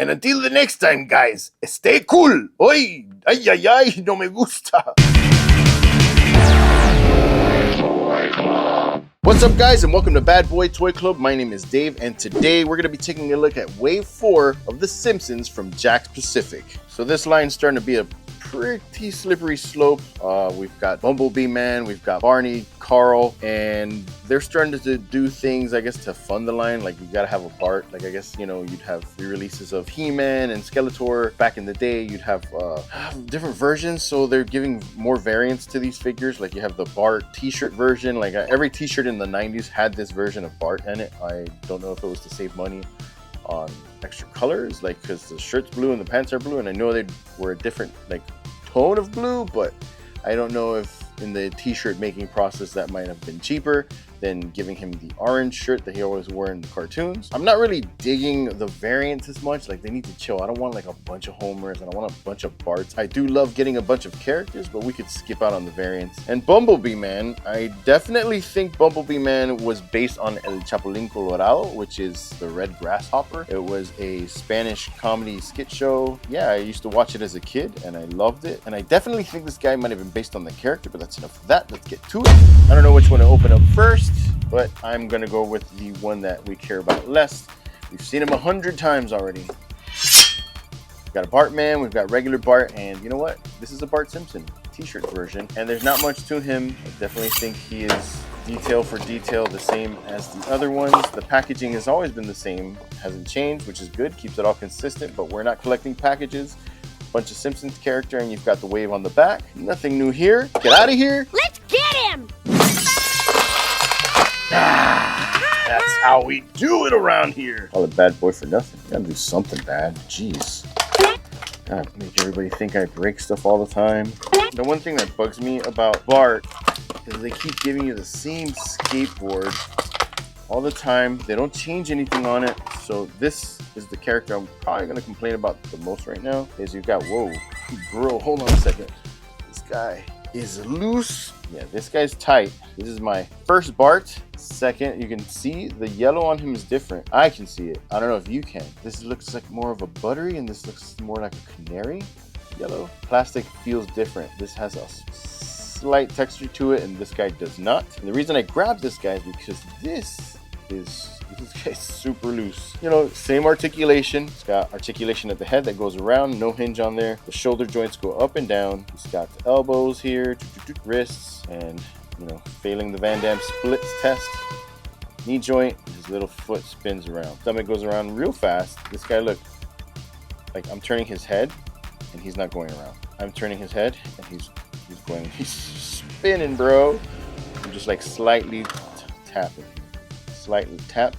And until the next time, guys, stay cool. Oy, ay, ay, ay, no me gusta. What's up, guys, and welcome to Bad Boy Toy Club. My name is Dave, and today we're going to be taking a look at Wave 4 of The Simpsons from Jakks Pacific. So this line's starting to be a pretty slippery slope. We've got Bumblebee Man, we've got Barney, Carl, and they're starting to do things, I guess, to fund the line. Like, you gotta have a Bart. Like, I guess, you know, you'd have re-releases of He-Man and Skeletor. Back in the day, you'd have different versions, so they're giving more variants to these figures. Like, you have the Bart t-shirt version. Like, every t-shirt in the 90s had this version of Bart in it. I don't know if it was to save money on extra colors, like, because the shirt's blue and the pants are blue, and I know they were a different, like, tone of blue, but I don't know if in the t-shirt making process that might have been cheaper than giving him the orange shirt that he always wore in the cartoons. I'm not really digging the variants as much. Like, they need to chill. I don't want like a bunch of Homers, and I want a bunch of Barts. I do love getting a bunch of characters, but we could skip out on the variants. And Bumblebee Man, I definitely think Bumblebee Man was based on El Chapulín Colorado, which is the red grasshopper. It was a Spanish comedy skit show. Yeah, I used to watch it as a kid, and I loved it. And I definitely think this guy might have been based on the character, but that's enough of that. Let's get to it. I don't know which one to open up first, but I'm gonna go with the one that we care about less. We've seen him 100 times already. We've got a Bart Man, we've got regular Bart, and you know what? This is a Bart Simpson t-shirt version, and there's not much to him. I definitely think he is detail for detail the same as the other ones. The packaging has always been the same, hasn't changed, which is good, keeps it all consistent, but we're not collecting packages. Bunch of Simpsons character, and you've got the wave on the back. Nothing new here. Get out of here. Let's get him! That's how we do it around here. Call it bad boy for nothing. Gotta do something bad. Jeez. Gotta make everybody think I break stuff all the time. The one thing that bugs me about Bart is they keep giving you the same skateboard all the time. They don't change anything on it. So this is the character I'm probably gonna complain about the most right now. Is you've got, whoa, bro, hold on a second. This guy is loose. Yeah, this guy's tight. This is my first Bart. Second, you can see the yellow on him is different. I can see it. I don't know if you can. This looks like more of a buttery, and this looks more like a canary yellow. Plastic feels different. This has a slight texture to it, and this guy does not. And the reason I grabbed this guy is because this guy's super loose. You know, same articulation. It's got articulation at the head that goes around, no hinge on there. The shoulder joints go up and down. It's got the elbows here, wrists, and, you know, failing the Van Damme splits test. Knee joint, his little foot spins around. Stomach goes around real fast. This guy, look, like I'm turning his head and he's not going around. I'm turning his head and he's spinning, bro. I'm just like slightly tapping. Slightly tap.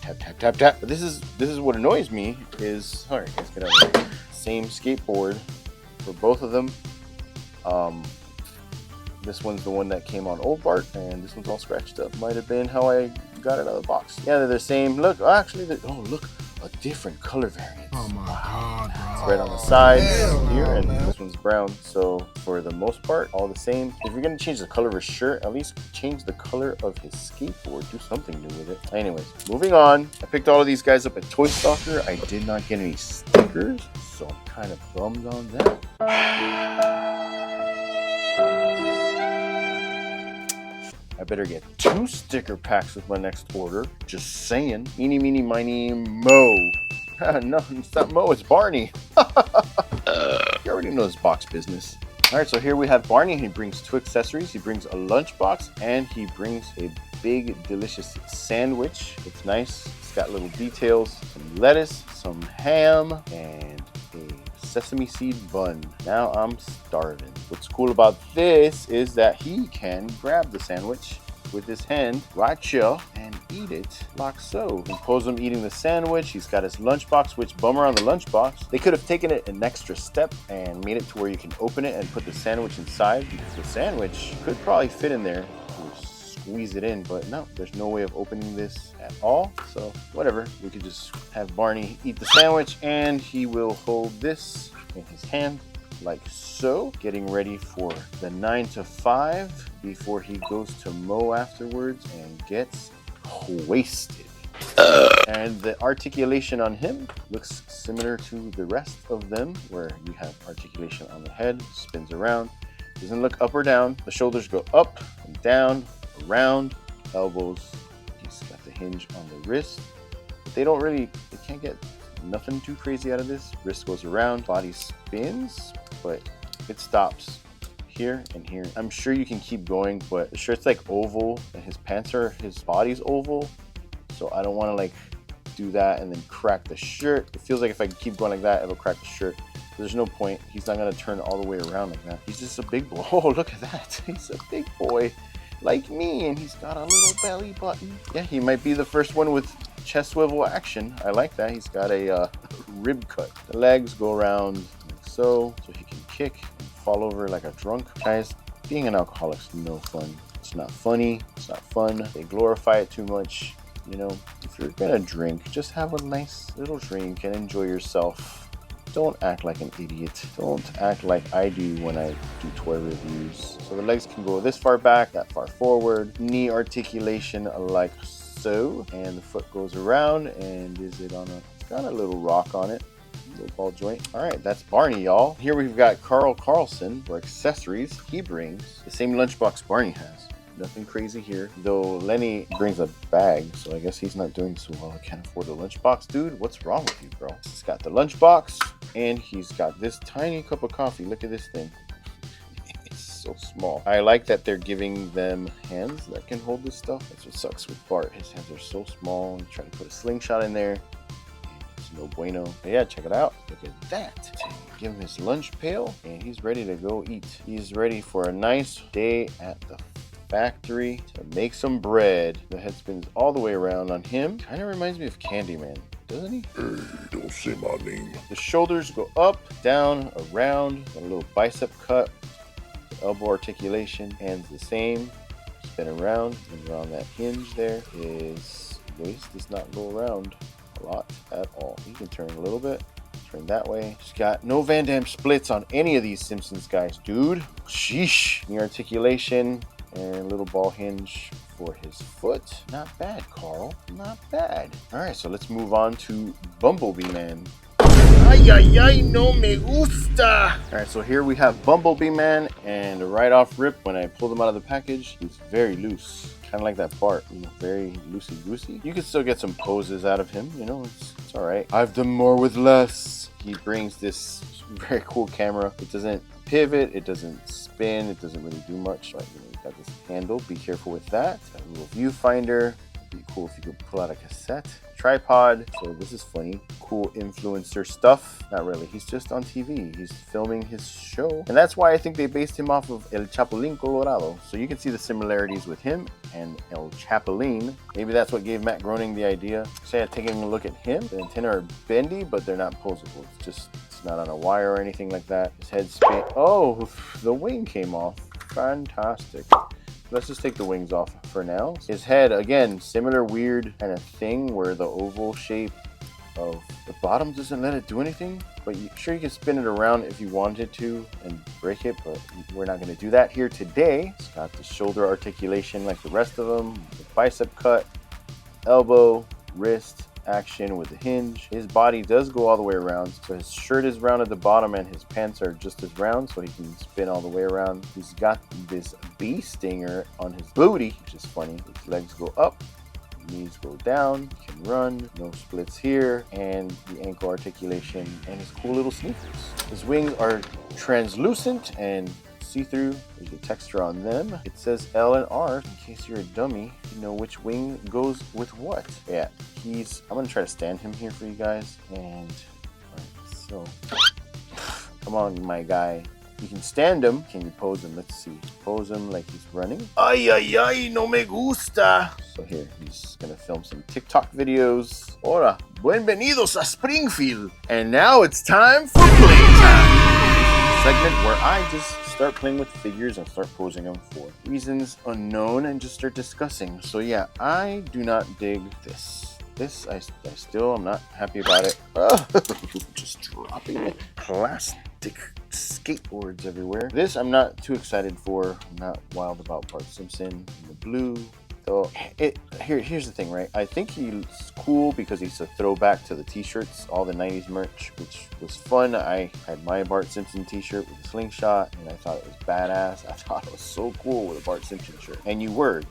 But this is what annoys me is, sorry guys, get out of here. Same skateboard for both of them. This one's the one that came on old Bart, and this one's all scratched up. Might have been how I got it out of the box. Yeah, they're the same. Look, actually, oh look, a different color variant. Oh my god, bro. It's red on the sides here, and this one's brown. So for the most part, all the same. If you're gonna change the color of his shirt, at least change the color of his skateboard. Do something new with it. Anyways, moving on. I picked all of these guys up at Toy Stalker. I did not get any stickers, so I'm kind of bummed on that. I better get 2 sticker packs with my next order. Just saying. Eeny, meeny, miny, mo. No, it's not Mo, it's Barney. You already know this box business. All right, so here we have Barney. He brings 2 accessories. He brings a lunchbox, and he brings a big, delicious sandwich. It's nice. It's got little details, some lettuce, some ham, and a sesame seed bun. Now I'm starving. What's cool about this is that he can grab the sandwich with his hand right here and eat it like so. You pose him eating the sandwich. He's got his lunchbox, which bummer on the lunchbox. They could have taken it an extra step and made it to where you can open it and put the sandwich inside, because the sandwich could probably fit in there. Squeeze it in, but no, there's no way of opening this at all. So whatever, we could just have Barney eat the sandwich, and he will hold this in his hand like so, getting ready for the 9 to 5 before he goes to Mo afterwards and gets wasted. And the articulation on him looks similar to the rest of them, where you have articulation on the head, spins around, doesn't look up or down. The shoulders go up and down, around, elbows. He's got the hinge on the wrist. But they can't get nothing too crazy out of this. Wrist goes around, body spins, but it stops here and here. I'm sure you can keep going, but the shirt's like oval and his body's oval. So I don't want to like do that and then crack the shirt. It feels like if I keep going like that, it'll crack the shirt. There's no point. He's not gonna turn all the way around like that. He's just a big boy. Oh, look at that. He's a big boy like me, and he's got a little belly button. Yeah, he might be the first one with chest swivel action. I like that. He's got a rib cut. The legs go around like so he can kick and fall over like a drunk. Guys, being an alcoholic's no fun. It's not funny. It's not fun. They glorify it too much. You know, if you're gonna drink, just have a nice little drink and enjoy yourself. Don't act like an idiot. Don't act like I do when I do toy reviews. So the legs can go this far back, that far forward. Knee articulation like so. And the foot goes around, and it's got a little rock on it. Little ball joint. All right, that's Barney, y'all. Here we've got Carl Carlson for accessories. He brings the same lunchbox Barney has. Nothing crazy here, though Lenny brings a bag, so I guess he's not doing so well. I can't afford a lunchbox. Dude, what's wrong with you, bro? He's got the lunchbox, and he's got this tiny cup of coffee. Look at this thing. It's so small. I like that they're giving them hands that can hold this stuff. That's what sucks with Bart. His hands are so small. You try to put a slingshot in there. It's no bueno. But yeah, check it out. Look at that. Give him his lunch pail, and he's ready to go eat. He's ready for a nice day at the factory to make some bread. The head spins all the way around on him. Kind of reminds me of Candyman, doesn't he? Hey, don't say my name. The shoulders go up, down, around. A little bicep cut. The elbow articulation. Hands the same. Spin around. And around that hinge there. His waist does not go around a lot at all. He can turn a little bit. Turn that way. He's got no Van Damme splits on any of these Simpsons guys, dude. Sheesh. Knee articulation. And little ball hinge for his foot. Not bad, Carl. Not bad. All right, so let's move on to Bumblebee Man. Ay, ay, ay, no me gusta. All right, so here we have Bumblebee Man, and right off rip, when I pulled him out of the package, he's very loose. Kind of like that Bart, you know, very loosey-goosey. You can still get some poses out of him, you know, it's all right. I've done more with less. He brings this very cool camera. It doesn't pivot, it doesn't spin, it doesn't really do much, but you know, got this handle. Be careful with that. Got a little viewfinder. Be cool if you could pull out a cassette. Tripod. So this is funny. Cool influencer stuff. Not really. He's just on TV. He's filming his show. And that's why I think they based him off of El Chapulín Colorado. So you can see the similarities with him and El Chapulín. Maybe that's what gave Matt Groening the idea. Say, taking a look at him. The antennae are bendy, but they're not posable. It's not on a wire or anything like that. His head spin. Oh, the wing came off. Fantastic. Let's just take the wings off for now. His head, again, similar weird kind of thing where the oval shape of the bottom doesn't let it do anything, but you can spin it around if you wanted to and break it, but we're not going to do that here today. It's got the shoulder articulation like the rest of them, the bicep cut, elbow, wrist, action with the hinge. His body does go all the way around, so his shirt is round at the bottom and his pants are just as round, so he can spin all the way around. He's got this bee stinger on his booty, which is funny. His legs go up, knees go down, he can run, no splits here, and the ankle articulation and his cool little sneakers. His wings are translucent and see-through. There's a texture on them. It says L and R. In case you're a dummy, you know which wing goes with what. Yeah, I'm gonna try to stand him here for you guys. And so, come on, my guy. You can stand him. Can you pose him? Let's see. Pose him like he's running. Ay, ay, ay, no me gusta. So here, he's gonna film some TikTok videos. Hola, bienvenidos a Springfield. And now it's time for playtime. Segment where I just start playing with figures and start posing them for reasons unknown and just start discussing. So yeah, I do not dig this. I'm not happy about it. Just dropping it. Plastic skateboards everywhere. This I'm not too excited for. I'm not wild about Bart Simpson. The blue So here's the thing, right? I think he's cool because he's a throwback to the t-shirts, all the 90s merch, which was fun. I had my Bart Simpson t-shirt with a slingshot, and I thought it was badass. I thought it was so cool with a Bart Simpson shirt. And you were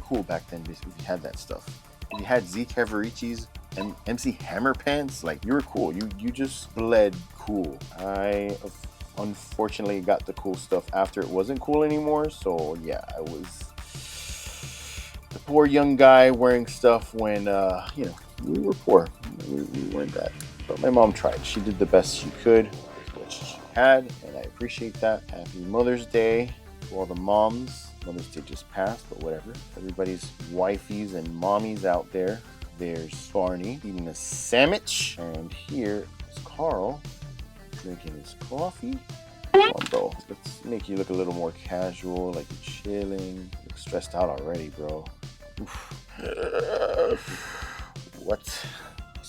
cool back then because you had that stuff. If you had Zeke Cavaricci's and MC Hammer pants, like, you were cool. You just bled cool. I unfortunately got the cool stuff after it wasn't cool anymore. So yeah, I was the poor young guy wearing stuff when we were poor. We weren't that. But my mom tried. She did the best she could with what she had, and I appreciate that. Happy Mother's Day to all the moms. Mother's Day just passed, but whatever. Everybody's wifeys and mommies out there. There's Barney eating a sandwich, and here is Carl drinking his coffee. Come on, bro. Let's make you look a little more casual, like you're chilling. You look stressed out already, bro. What's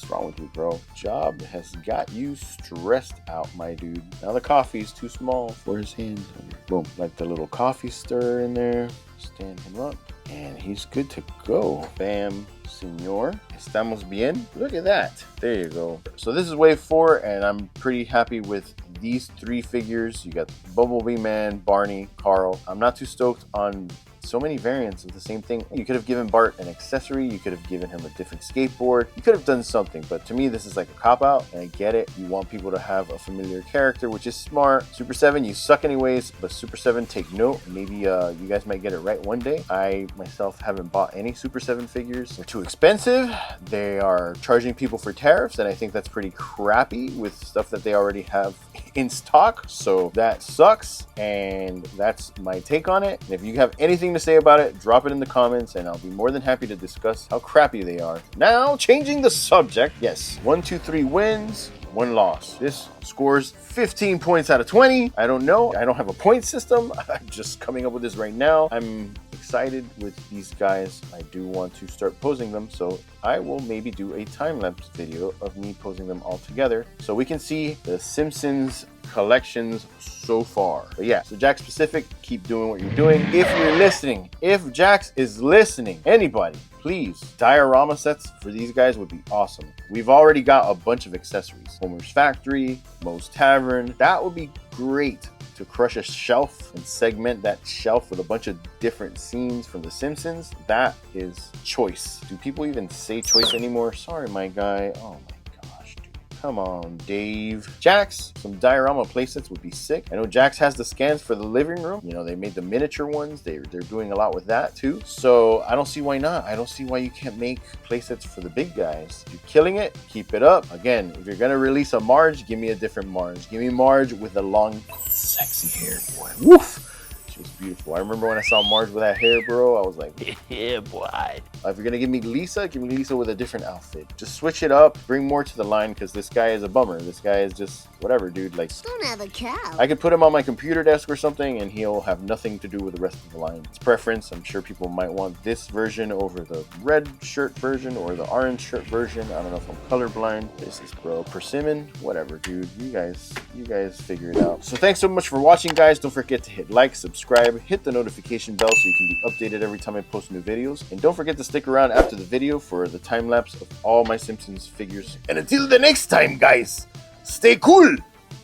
wrong with you, bro? Job has got you stressed out, my dude. Now the coffee's too small for his hand. Boom, like the little coffee stir in there. Stand him up, and he's good to go. Bam, senor. Estamos bien. Look at that. There you go. So this is wave 4, and I'm pretty happy with these 3 figures. You got Bumblebee Man, Barney, Carl. I'm not too stoked on so many variants of the same thing. You could have given Bart an accessory. You could have given him a different skateboard. You could have done something, but to me, this is like a cop-out, and I get it. You want people to have a familiar character, which is smart. Super 7, you suck anyways, but Super 7, take note. Maybe you guys might get it right one day. I, myself, haven't bought any Super 7 figures. They're too expensive. They are charging people for tariffs, and I think that's pretty crappy with stuff that they already have in stock. So that sucks, and that's my take on it. And if you have anything to say about it, drop it in the comments, and I'll be more than happy to discuss how crappy they are. Now, changing the subject. Yes, 1, 2, 3 wins, 1 loss. This scores 15 points out of 20. I don't know. I don't have a point system. I'm just coming up with this right now. I'm excited with these guys. I do want to start posing them, so I will maybe do a time-lapse video of me posing them all together so we can see the Simpsons collections so far. But yeah, so Jakks Pacific, keep doing what you're doing. If you're listening, if Jakks is listening, anybody, please, diorama sets for these guys would be awesome. We've already got a bunch of accessories. Homer's Factory, Moe's Tavern. That would be great to crush a shelf and segment that shelf with a bunch of different scenes from The Simpsons. That is choice. Do people even say choice anymore? Sorry, my guy. Oh my gosh, dude. Come on, Dave. Jakks, some diorama playsets would be sick. I know Jakks has the scans for the living room. You know, they made the miniature ones. They're doing a lot with that too. So I don't see why not. I don't see why you can't make playsets for the big guys. You're killing it. Keep it up. Again, if you're gonna release a Marge, give me a different Marge. Give me Marge with a long, sexy hair, boy. Woof! She was beautiful. I remember when I saw Marge with that hair, bro, I was like, yeah, boy. If you're gonna give me Lisa with a different outfit. Just switch it up, bring more to the line, because this guy is a bummer. This guy is just whatever, dude. Like, don't have a cow. I could put him on my computer desk or something, and he'll have nothing to do with the rest of the line. It's preference. I'm sure people might want this version over the red shirt version or the orange shirt version. I don't know if I'm colorblind. This is bro. Persimmon, whatever, dude. You guys figure it out. So thanks so much for watching, guys. Don't forget to hit like, subscribe, hit the notification bell so you can be updated every time I post new videos. And don't forget to stick around after the video for the time lapse of all my Simpsons figures. And until the next time, guys, stay cool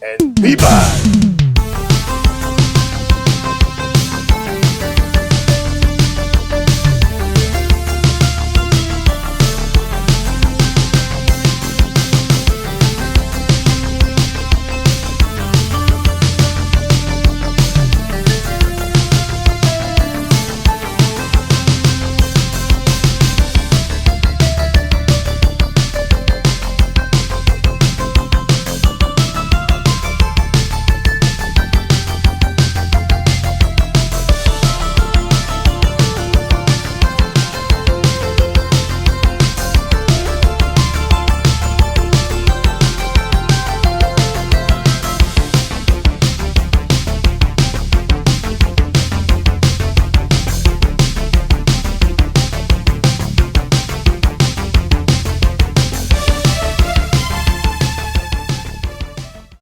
and be bad.